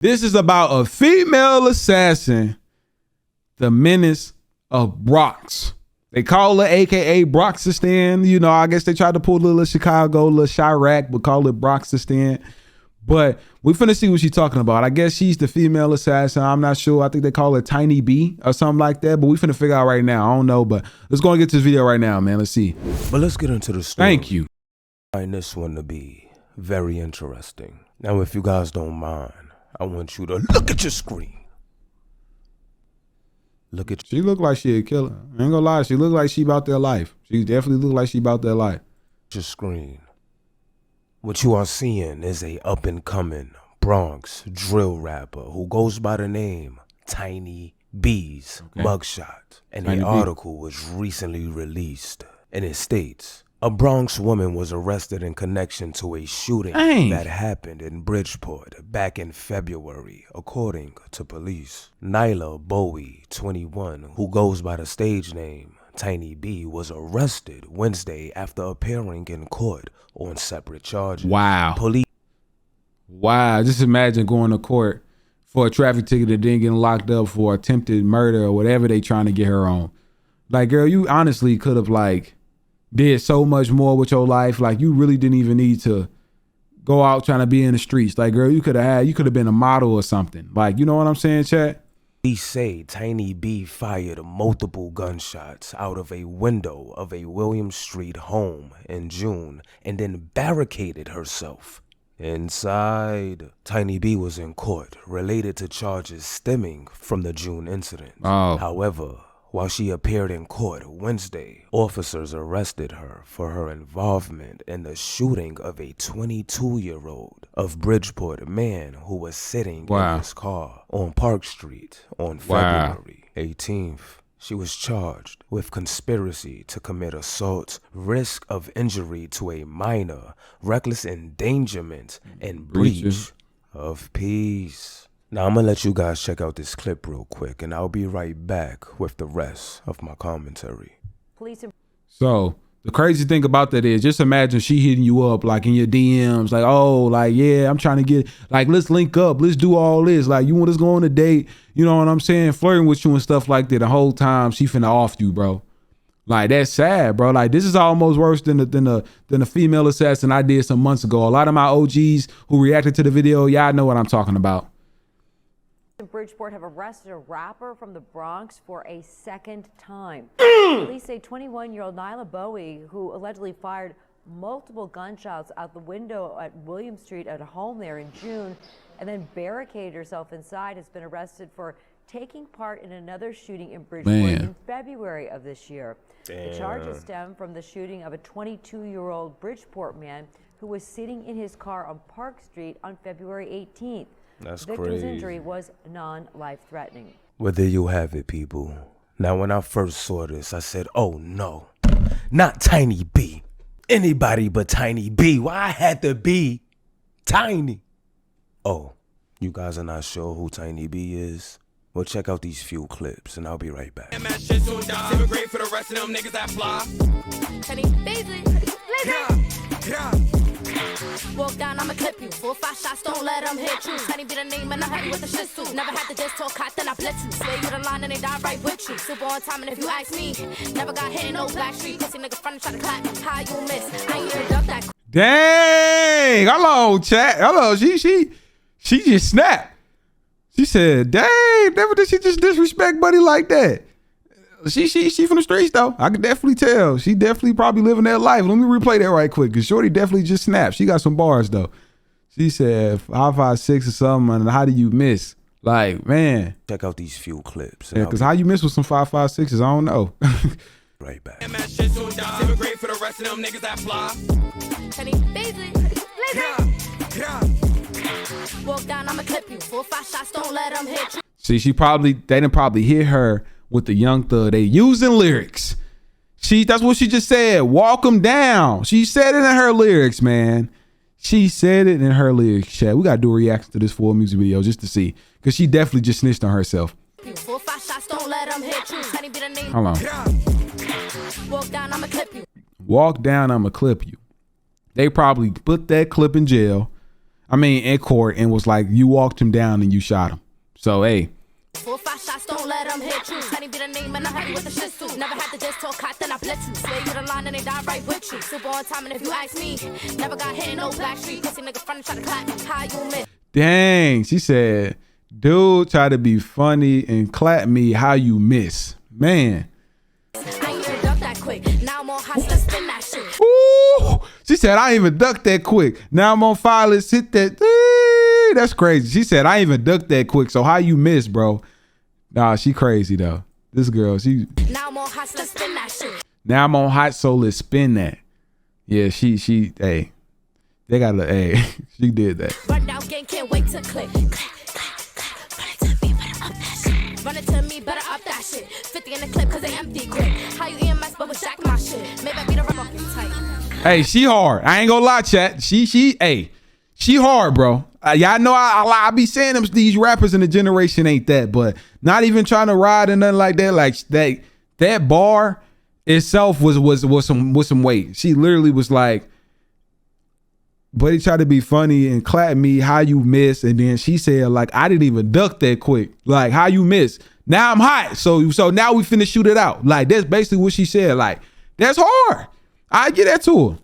This is about a female assassin, the menace of Bronx. They call her AKA Bronxistan. You know, I guess they tried to pull a little Chicago, a little Chirac, but call it Bronxistan. But we finna see what she's talking about. I guess she's the female assassin. I'm not sure. I think they call her Tiny B or something like that. But we finna figure out right now. I don't know. But let's go and get to this video right now, man. Let's see. But let's get into the story. Thank you. I find this one to be very interesting. Now, if you guys don't mind, I want you to look at your screen. Look at She look like she a killer. I ain't gonna lie. She look like she about their life. She definitely look like she about their life. your screen. What you are seeing is a up-and-coming Bronx drill rapper who goes by the name Tiny B's mugshot. And an article was recently released, and it states, a Bronx woman was arrested in connection to a shooting that happened in Bridgeport back in February, according to police. Nyla Bowie, 21, who goes by the stage name Tiny B, was arrested Wednesday after appearing in court on separate charges. Wow. Police. Wow. Just imagine going to court for a traffic ticket and then getting locked up for attempted murder or whatever they trying to get her on. Like, girl, you honestly could have did so much more with your life. Like, you really didn't even need to go out trying to be in the streets. Like, girl, you could have been a model or something. Like, you know what I'm saying, chat? Police say Tiny B fired multiple gunshots out of a window of a William Street home in June and then barricaded herself inside. Tiny B was in court related to charges stemming from the June incident. However, while she appeared in court Wednesday, officers arrested her for her involvement in the shooting of a 22-year-old of Bridgeport man who was sitting in his car on Park Street on February 18th. She was charged with conspiracy to commit assault, risk of injury to a minor, reckless endangerment, and breach of peace. Now, I'm going to let you guys check out this clip real quick, and I'll be right back with the rest of my commentary. So, the crazy thing about that is, just imagine she hitting you up, like, in your DMs, like, oh, like, yeah, I'm trying to get, like, let's link up, let's do all this, like, you want us to go on a date, you know what I'm saying, flirting with you and stuff like that. The whole time, she finna off you, bro. Like, that's sad, bro. Like, this is almost worse than the female assassin I did some months ago. A lot of my OGs who reacted to the video, y'all know what I'm talking about. Bridgeport have arrested a rapper from the Bronx for a second time. Police say 21-year-old Nyla Bowie, who allegedly fired multiple gunshots out the window at William Street at a home there in June and then barricaded herself inside, has been arrested for taking part in another shooting in Bridgeport in February of this year. The charges stem from the shooting of a 22-year-old Bridgeport man who was sitting in his car on Park Street on February 18th. That's Victim's crazy. injury was non-life-threatening. Well, there you have it, people. Now, when I first saw this, I said, oh no, not Tiny B. Anybody but Tiny B. Why I had to be Tiny? Oh, you guys are not sure who Tiny B is? Well, check out these few clips, and I'll be right back. Walk down, I'ma clip you. 4 or 5 shots, don't let them hit you. Tiny be the name and I hit you with the shit suit. Never had to just talk hot, then I blitz you. Swear you the line and they die right with you. Super on time, and if you ask me, never got hit in no back street. Pussy nigga front and try to clap me. How you miss? I ain't even duck that. Dang! Hello, chat. Hello, she just snapped. She said, dang, never did she just disrespect buddy like that. She from the streets though. I can definitely tell. She definitely probably living that life. Let me replay that right quick, because Shorty definitely just snapped. She got some bars though. She said 556 or something, and how do you miss? Like, man. Check out these few clips. Yeah, because how you miss with some 556s, I don't know. Right back. Walk down, I'ma clip you. 4 or 5 shots, don't let them hit you. See, they didn't probably hit her with the Young Thug. They using lyrics. That's what she just said. Walk them down. She said it in her lyrics, man. She said it in her lyrics, chat. We got to do a reaction to this full music video just to see, because she definitely just snitched on herself. 4 or 5 shots, don't let them hit you. Tiny be the name. Hold on. Walk down, I'ma clip you. Walk down, I'ma clip you. They probably put that clip in jail. in court, and was like, you walked him down and you shot him. So, hey. 4 or 5 shots, don't let them hit you. Honey be the name and I'm happy with the shit suit. Never had to just talk hot, then I blitz you. Swear you the line and they die right with you. Super on time, and if you ask me, never got hit in no back street. Pussy nigga front and try to clap me. How you miss? Dang, she said, dude try to be funny and clap me, how you miss. Man. I ain't even duck that quick. Now I'm on hot, let's spin that shit. Ooh, she said, I ain't even ducked that quick. Now I'm on fire, let's hit that. That's crazy. She said, I ain't even ducked that quick. So how you miss, bro? Nah, she crazy though. This girl, she. Now I'm on hot, so let's spin that shit. Now I'm on hot, so let's spin that. Yeah, she, hey, they got a, hey, she did that. Run down gang, can't wait to click. Clap, clap, clap. Run it to me, better up that shit. Run it to me, better up that shit. 50 in the clip, cause they empty quick. How you EMS, but with Shaq my shit. Maybe I beat a rubber tight. Hey, she hard. I ain't gonna lie, chat. Hey, she hard, bro. Y'all know I be saying them, these rappers in the generation ain't that, but not even trying to ride and nothing like that. Like that bar itself was some weight. She literally was like, but he tried to be funny and clap me, how you miss? And then she said, like, I didn't even duck that quick. Like, how you miss? Now I'm hot. So now we finna shoot it out. Like, that's basically what she said. Like, that's hard. I get that to her.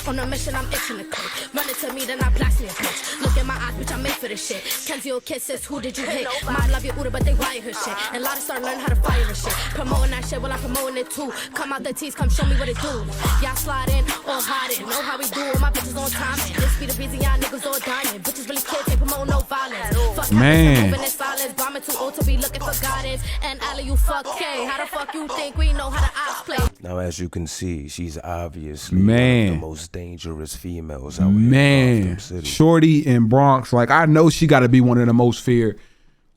On a mission, I'm itching to click. Run it to me, then I blast me a punch. Look in my eyes, bitch, I'm made for this shit. Kenzie or kisses, who did you hit? Mom love your Uda, but they wire her shit. And Lotta start learning how to fire her shit. Promoting that shit while I'm promoting it too. Come out the tees, come show me what it do. Y'all slide in or hide it. Know how we do it. My bitches on time. This be the busy, y'all niggas all dying. Bitches really kids, they promote no violence. Fuck man. Moving in silence. Bombing too old to be looking for guidance. And Allie, you fuck K. How the fuck you think we know how to ops play? Now, as you can see, she's obviously man. one of the most dangerous females out here. Man, Shorty in Bronx, like I know she got to be one of the most feared,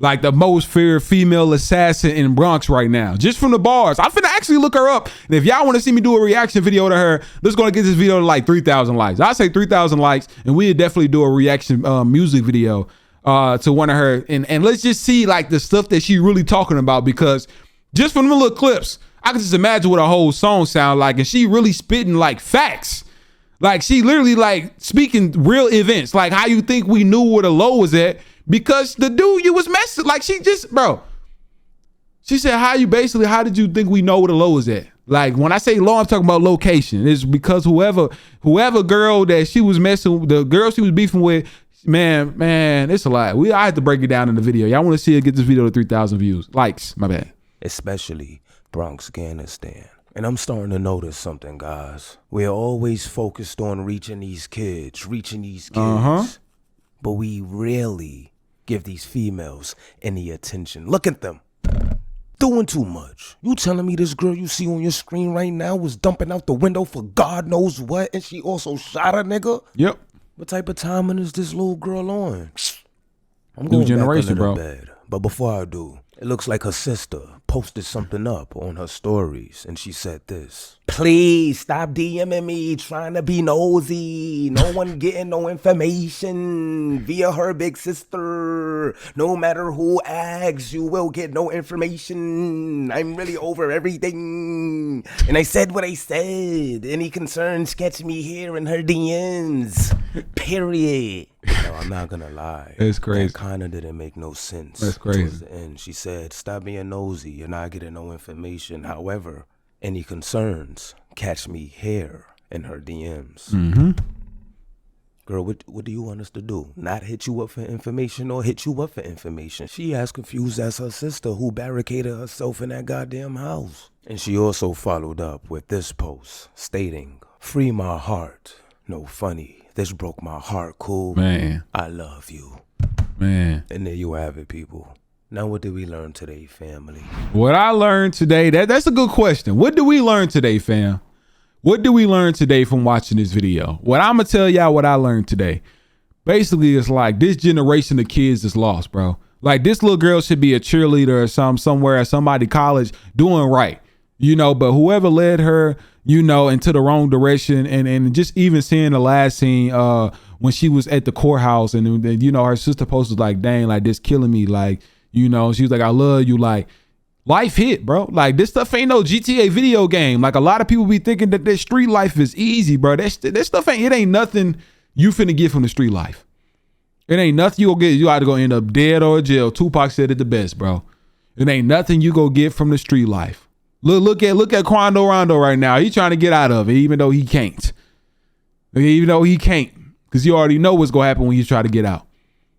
like the most feared female assassin in Bronx right now, just from the bars. I'm finna actually look her up, and if y'all want to see me do a reaction video to her, let's go get this video to like 3,000 likes. I say 3,000 likes, and we'd definitely do a reaction music video to one of her, and let's just see like the stuff that she really talking about, because just from the little clips, I can just imagine what a whole song sound like, and she really spitting like facts. Like she literally like speaking real events, like how you think we knew where the low was at because the dude you was messing, like she just, bro. She said, how did you think we know where the low was at? Like when I say low, I'm talking about location. It's because whoever girl that she was messing, the girl she was beefing with, man, it's a lot. I had to break it down in the video. Y'all want to see her get this video to 3,000 views, likes, my bad. Especially Bronx, Afghanistan. And I'm starting to notice something, guys. We're always focused on reaching these kids. But we rarely give these females any attention. Look at them. Doing too much. You telling me this girl you see on your screen right now was dumping out the window for God knows what, and she also shot a nigga? Yep. What type of timing is this little girl on? I'm going back under the bed. But before I do, it looks like her sister posted something up on her stories, and she said this: please stop DMing me trying to be nosy. No one getting no information via her big sister. No matter who asks, you will get no information. I'm really over everything. And I said what I said. Any concerns, catch me here in her DMs. Period. No, I'm not gonna lie. It's crazy. That kind of didn't make no sense. That's crazy. Towards the end, she said, stop being nosy. You're not getting no information. However, any concerns, catch me here in her DMs. Mm-hmm. Girl, what do you want us to do? Not hit you up for information or hit you up for information? She as confused as her sister who barricaded herself in that goddamn house. And she also followed up with this post stating, free my heart. No funny. This broke my heart, cool. Man. I love you. Man. And there you have it, people. Now what did we learn today, family? What I learned today, that's a good question. What did we learn today, fam? What did we learn today from watching this video? What I'm going to tell y'all what I learned today. Basically, it's like this generation of kids is lost, bro. Like this little girl should be a cheerleader or somewhere at somebody college doing right. You know, but whoever led her, you know, into the wrong direction, and just even seeing the last scene when she was at the courthouse, and you know her sister posted like, dang, like this killing me, like, you know, she was like, I love you, like Life hit, bro. Like, this stuff ain't no GTA video game. Like, a lot of people be thinking that their street life is easy, bro. That stuff ain't nothing you finna get from the street life. It ain't nothing you gonna get. You either gonna end up dead or in jail. Tupac said it the best, bro. It ain't nothing you go get from the street life. Look at Quando Rondo right now. He trying to get out of it, even though he can't. Because you already know what's gonna happen when you try to get out.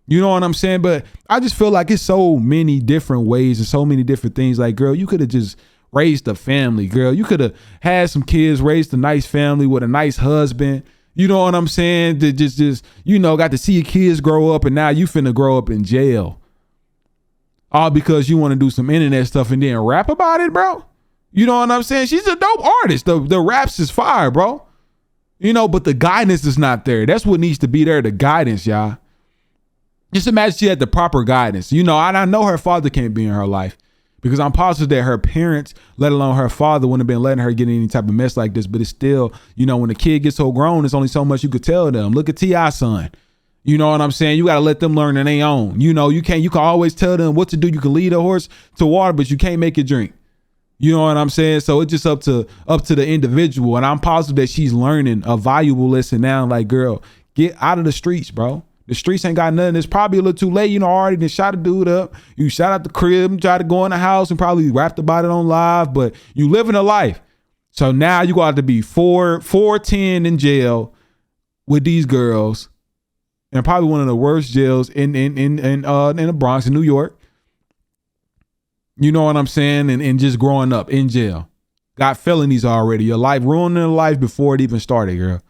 You know what I'm saying? But I just feel like it's so many different ways and so many different things. Like, girl, you could have just raised a family, girl. You could have had some kids, raised a nice family with a nice husband. You know what I'm saying? That just got to see your kids grow up, and now you finna grow up in jail. All because you want to do some internet stuff and then rap about it, bro. You know what I'm saying? She's a dope artist. The raps is fire, bro. But the guidance is not there. That's what needs to be there, the guidance, y'all. Just imagine she had the proper guidance. And I know her father can't be in her life because I'm positive that her parents, let alone her father, wouldn't have been letting her get in any type of mess like this. But it's still, when the kid gets so grown, there's only so much you could tell them. Look at T.I.'s son. You know what I'm saying? You got to let them learn on their own. You can always tell them what to do. You can lead a horse to water, but you can't make it drink. You know what I'm saying? So it's just up to the individual. And I'm positive that she's learning a valuable lesson now. Like, girl, get out of the streets, bro. The streets ain't got nothing. It's probably a little too late. Already done shot a dude up. You shot out the crib, tried to go in the house and probably rapped about it on live, but you living a life. So now you got to be 410 in jail with these girls, and probably one of the worst jails in the Bronx in New York. You know what I'm saying? And just growing up in jail. Got felonies already. Your life, ruining your life before it even started, girl.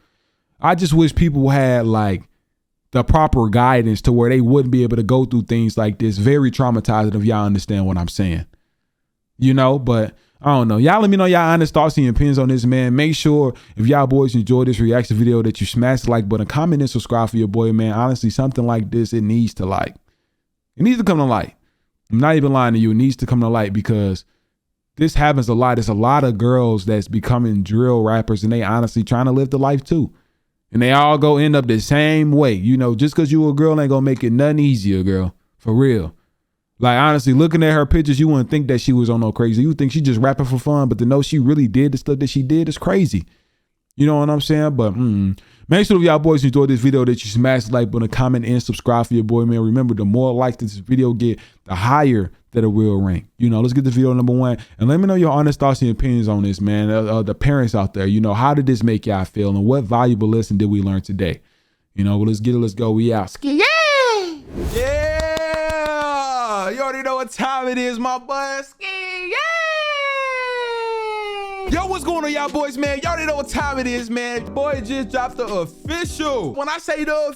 I just wish people had like the proper guidance to where they wouldn't be able to go through things like this. Very traumatizing if y'all understand what I'm saying. But I don't know. Y'all let me know y'all honest thoughts and opinions on this, man. Make sure if y'all boys enjoy this reaction video that you smash the like button, comment and subscribe for your boy, man. Honestly, something like this, it needs to come to light. I'm not even lying to you. It needs to come to light because this happens a lot. There's a lot of girls that's becoming drill rappers and they honestly trying to live the life too. And they all go end up the same way. Just because you a girl ain't gonna make it nothing easier, girl. For real. Like, honestly, looking at her pictures, you wouldn't think that she was on no crazy. You think she just rapping for fun, but to know she really did the stuff that she did is crazy. You know what I'm saying? But make sure if y'all boys enjoyed this video that you smash the like button, comment, and subscribe for your boy, man. Remember, the more likes this video get, the higher that it will rank. Let's get this video number 1. And let me know your honest thoughts and opinions on this, man. The parents out there, how did this make y'all feel? And what valuable lesson did we learn today? Well, let's get it. Let's go. We out. Ski, yeah! Yeah! You already know what time it is, my boy. Ski, yeah! Yo, what's going on, y'all boys, man? Y'all already know what time it is, man. Boy just dropped the official. When I say the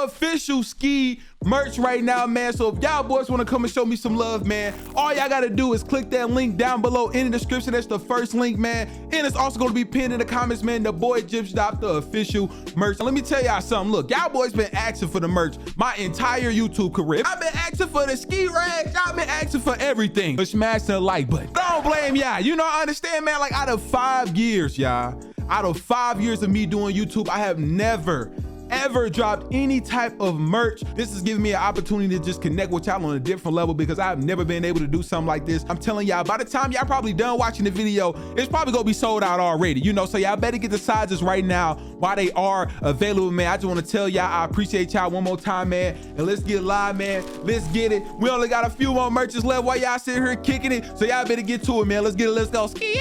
official Ski merch right now, man. So if y'all boys want to come and show me some love, man, all y'all got to do is click that link down below in the description. That's the first link, man. And it's also going to be pinned in the comments, man. The boy Gypsy dropped the official merch. Now, let me tell y'all something. Look, y'all boys been asking for the merch my entire YouTube career. I've been asking for the ski rags. Y'all been asking for everything. But smash the like button. Don't blame y'all. I understand, man. Like, out of 5 years, y'all, out of 5 years of me doing YouTube, I have never ever dropped any type of merch. This is giving me an opportunity to just connect with y'all on a different level because I've never been able to do something like this. I'm telling y'all, by the time y'all probably done watching the video, it's probably gonna be sold out already. So y'all better get the sizes right now while they are available, man. I just want to tell y'all I appreciate y'all one more time, man. And let's get live, man. Let's get it. We only got a few more merches left while y'all sitting here kicking it. So y'all better get to it, man. Let's get it. Let's go. Ski.